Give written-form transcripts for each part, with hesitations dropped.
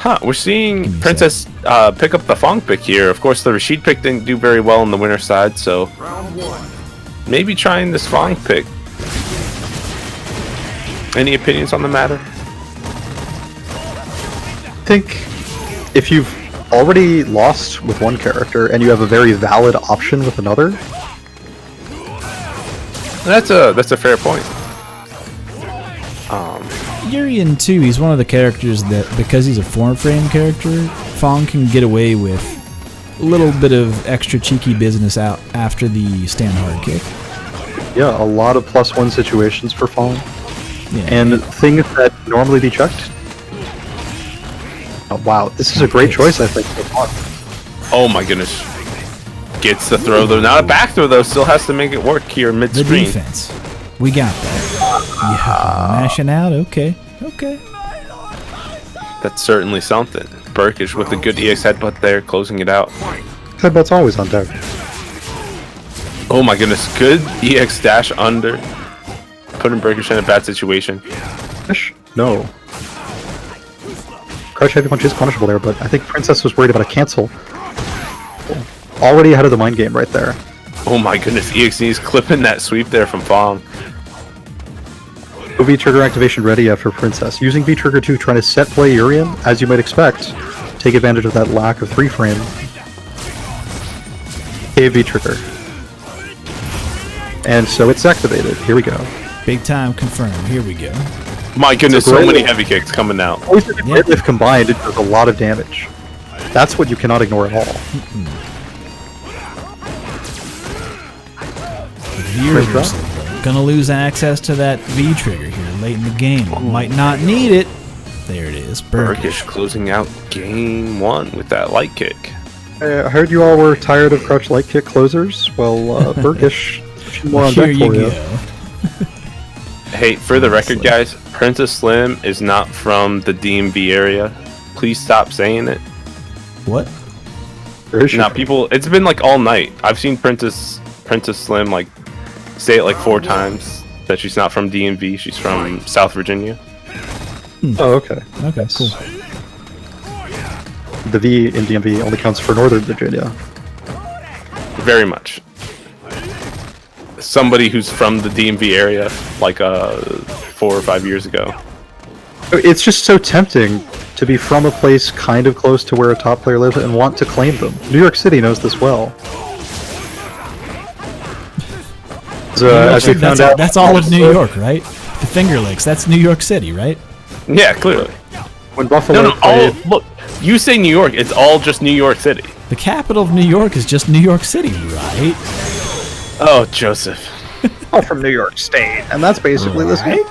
Huh, we're seeing Princess pick up the F.A.N.G pick here. Of course, the Rashid pick didn't do very well on the winner side, so maybe trying this F.A.N.G pick. Any opinions on the matter? I think if you've already lost with one character and you have a very valid option with another, that's a fair point. Urien too, he's one of the characters that, because he's a four-frame character, F.A.N.G can get away with a little bit of extra cheeky business out after the stand hard kick. yeah, a lot of +1 situations for F.A.N.G. Yeah. And things that normally be checked. Oh, wow, this is a great choice, I think, for F.A.N.G. Oh my goodness. Gets the throw though. Not a back throw though. Still has to make it work here The mid-screen. defense. We got that. Yeah, mashing out. Okay. That's certainly something. Burkish with a good EX headbutt there, closing it out. Headbutt's always on deck. Oh my goodness. Good EX dash under. Putting Burkish in a bad situation. Fish? No. Crouch heavy punch is punishable there, but I think Princess was worried about a cancel. Already ahead of the mind game right there. Oh my goodness. EXE's clipping that sweep there from F.A.N.G. V-trigger activation ready after Princess. Using V-trigger 2, trying to set play Urien, as you might expect. Take advantage of that lack of 3-frame. V-trigger. And so it's activated. Here we go. Big time confirmed. Here we go. My goodness, so many heavy kicks coming out. Always the deadlift combined, it does a lot of damage. That's what you cannot ignore at all. Reversal. Gonna lose access to that V trigger here late in the game. Might not need it. There it is. Burkish closing out game 1 with that light kick. I heard you all were tired of crouch light kick closers. Well, Burkish, more on deck for you. Hey, for the record, guys, Princess Slim is not from the DMV area. Please stop saying it. What? Now, people, it's been like all night. I've seen Princess Slim like say it like 4 times that she's not from DMV. She's from South Virginia. Oh, okay. Okay, cool. The V in DMV only counts for Northern Virginia. Very much. Somebody who's from the DMV area, like 4 or 5 years ago. It's just so tempting to be from a place kind of close to where a top player lives and want to claim them. New York City knows this well. As we found out, that's all of New York, right? The Finger Lakes, that's New York City, right? Yeah, clearly. When Buffalo played... look, you say New York, it's all just New York City. The capital of New York is just New York City, right? Oh, Joseph. All from New York State, and that's basically this game.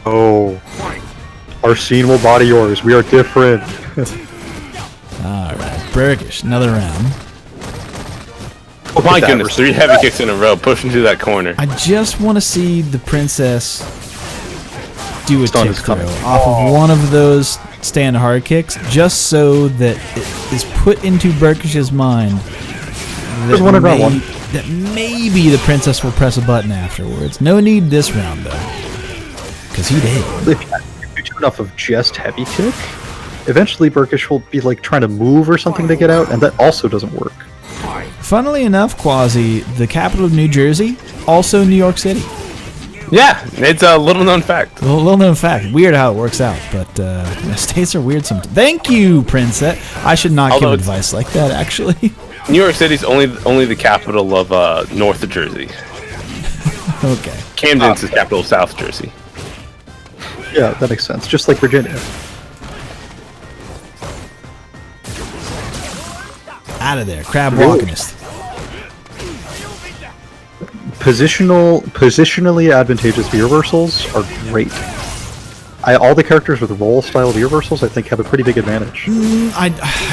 Oh. Our scene will body yours. We are different. Alright, Burkish, another round. Oh my goodness, 3 heavy kicks in a row, pushing through that corner. I just want to see the Princess do a tick throw off of one of those stand hard kicks, just so that it is put into Burkish's mind that maybe the Princess will press a button afterwards. No need this round, though. Because he did. If you do enough of just heavy kick, eventually Burkish will be like trying to move or something to get out, and that also doesn't work. Funnily enough, Quasi, the capital of New Jersey, also New York City. Yeah, it's a little known fact. A little known fact. Weird how it works out, but states are weird sometimes. Thank you, Princess. I should not give advice like that, actually. New York City's only the capital of North Jersey. Okay. Camden's the capital of South Jersey. Yeah, that makes sense. Just like Virginia. Out of there, crab walkingist. Positionally advantageous V-reversals are great. All the characters with roll style V-reversals, I think, have a pretty big advantage. I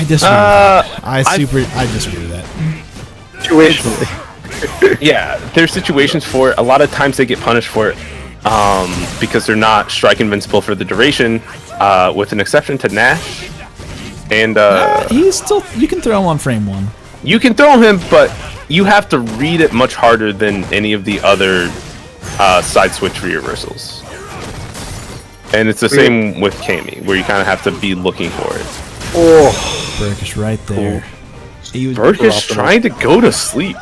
disagree. I disagree with that. Situationally. Yeah, there's situations for it. A lot of times they get punished for it because they're not strike invincible for the duration, with an exception to Nash. And he's still. You can throw him on frame 1. You can throw him, but you have to read it much harder than any of the other side switch reversals. And it's the same with Cammy, where you kind of have to be looking for it. Oh, Burkish right there. Burkish trying to go to sleep.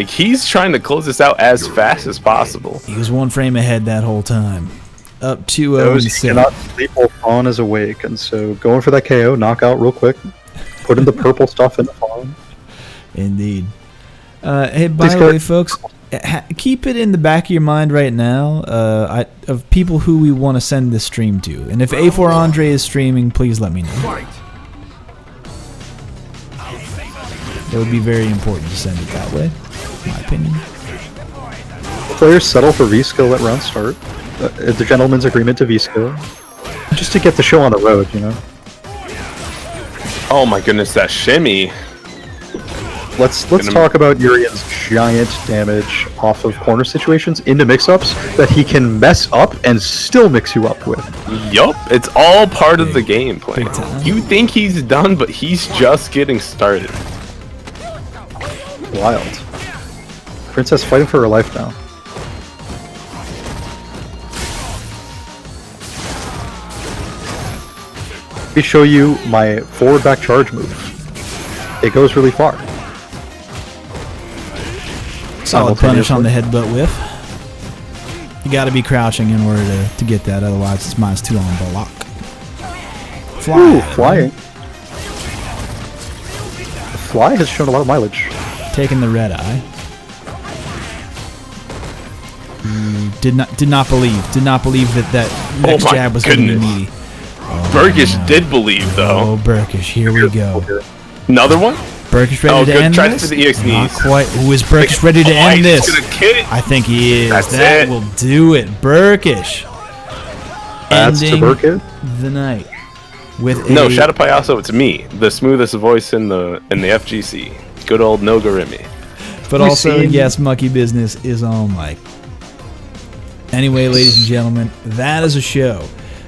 He's trying to close this out as fast as possible. He was 1 frame ahead that whole time. Up 2-0 he cannot sleep while F.A.N.G is awake, and so going for that KO, knockout real quick, putting the purple stuff in the F.A.N.G. Indeed. Hey, by the way, folks, keep it in the back of your mind right now of people who we want to send this stream to. And if A4 is streaming, please let me know. That would be very important to send it that way, in my opinion. Players settle for V-skill at round start. The gentleman's agreement to V-skill. Just to get the show on the road, you know? Oh my goodness, that shimmy. Let's talk about Urien's giant damage off of corner situations into mix-ups that he can mess up and still mix you up with. Yup, it's all part of the gameplay. You think he's done, but he's just getting started. Wild. Princess fighting for her life now. Let me show you my forward back charge move. It goes really far. Solid punish on the headbutt whiff. You gotta be crouching in order to get that, otherwise it's -2 on block. Fly. Ooh, flying. The fly has shown a lot of mileage. Taking the red eye. Did not believe that next jab was going to be meaty. Burkish did believe, though. Oh, Burkish, here we go. Another one? Burkish ready to end try this? For the EX Not knees. quite. Ooh, is Burkish ready to end this? I think he is. That will do it. Burkish. That's to ending Burkish. the night with No, Shadow Payaso, it's me, the smoothest voice in the FGC. Good old Nogurimi. But also, yes, Monkey Business is on mic. Anyway, ladies and gentlemen, that is a show.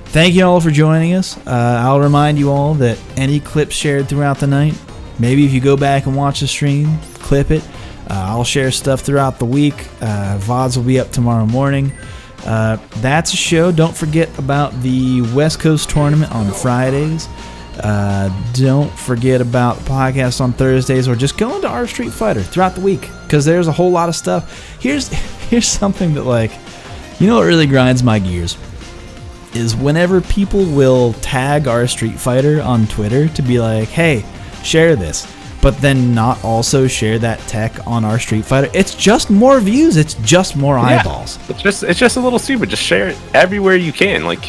Thank you all for joining us. I'll remind you all that any clips shared throughout the night, maybe if you go back and watch the stream, clip it. I'll share stuff throughout the week. VODs will be up tomorrow morning. That's a show. Don't forget about the West Coast tournament on Fridays. Don't forget about the podcast on Thursdays, or just go into our Street Fighter throughout the week, because there's a whole lot of stuff. Here's something that, like, you know what really grinds my gears is whenever people will tag our Street Fighter on Twitter to be like, hey, share this, but then not also share that tech on our Street Fighter. It's just more views. It's just more eyeballs. It's just a little stupid. Just share it everywhere you can. Like,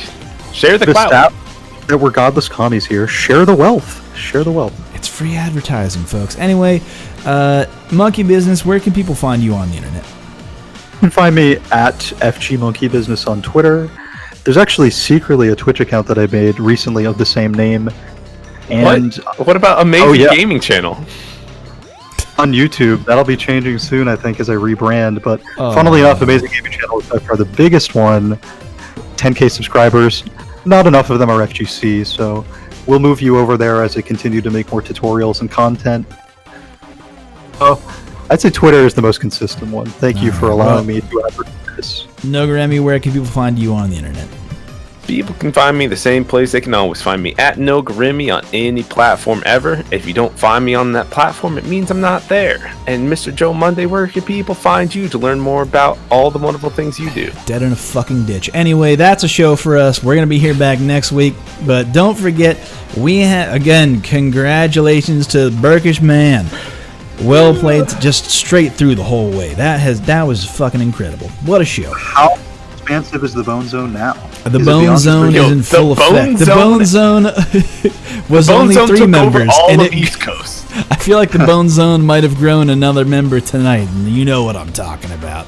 share the clout. That we're godless commies here. Share the wealth. Share the wealth. It's free advertising, folks. Anyway, Monkey Business, where can people find you on the internet? You can find me at FG Monkey Business on Twitter. There's actually secretly a Twitch account that I made recently of the same name. And what about Amazing Gaming Channel? On YouTube, that'll be changing soon, I think, as I rebrand. But funnily enough, Amazing Gaming Channel is by far the biggest one. 10K subscribers. Not enough of them are FGC, so we'll move you over there as I continue to make more tutorials and content. Oh, I'd say Twitter is the most consistent one. Thank you for allowing me to advertise. Noguremi, where can people find you on the internet? People can find me the same place. They can always find me at Noguremi on any platform ever. If you don't find me on that platform, it means I'm not there. And Mr. Joe Monday, where can people find you to learn more about all the wonderful things you do? Dead in a fucking ditch. Anyway, that's a show for us. We're going to be here back next week. But don't forget, we have, again, congratulations to Burkish Man. Well played, just straight through the whole way. That was fucking incredible. What a show. How expansive is the Bone Zone now? The Bone Zone is in full effect. The Bone Zone was only 3 members. All of East Coast. I feel like the Bone Zone might have grown another member tonight, and you know what I'm talking about.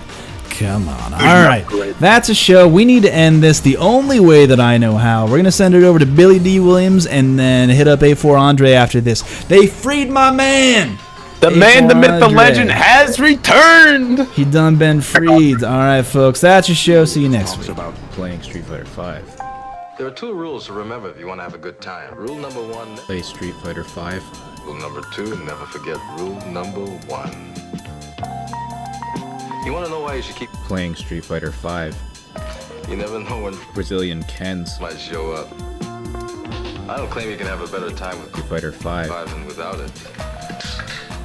Come on. All right. That's a show. We need to end this the only way that I know how. We're going to send it over to Billy D. Williams and then hit up A4 Andre after this. They freed my man. The man, the myth, the legend has returned. He done been freed. All right, folks. That's your show. See you next week. About playing Street Fighter 5. There are 2 rules to remember if you want to have a good time. Rule number 1, Play Street Fighter 5. Rule number 2, never forget rule number 1. You want to know why you should keep Playing Street Fighter 5. You never know when Brazilian Kens. might show up. I don't claim you can have a better time with Street Fighter 5. than without it.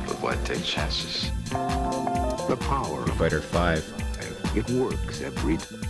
But why take chances? The power Street Fighter 5. it works every time.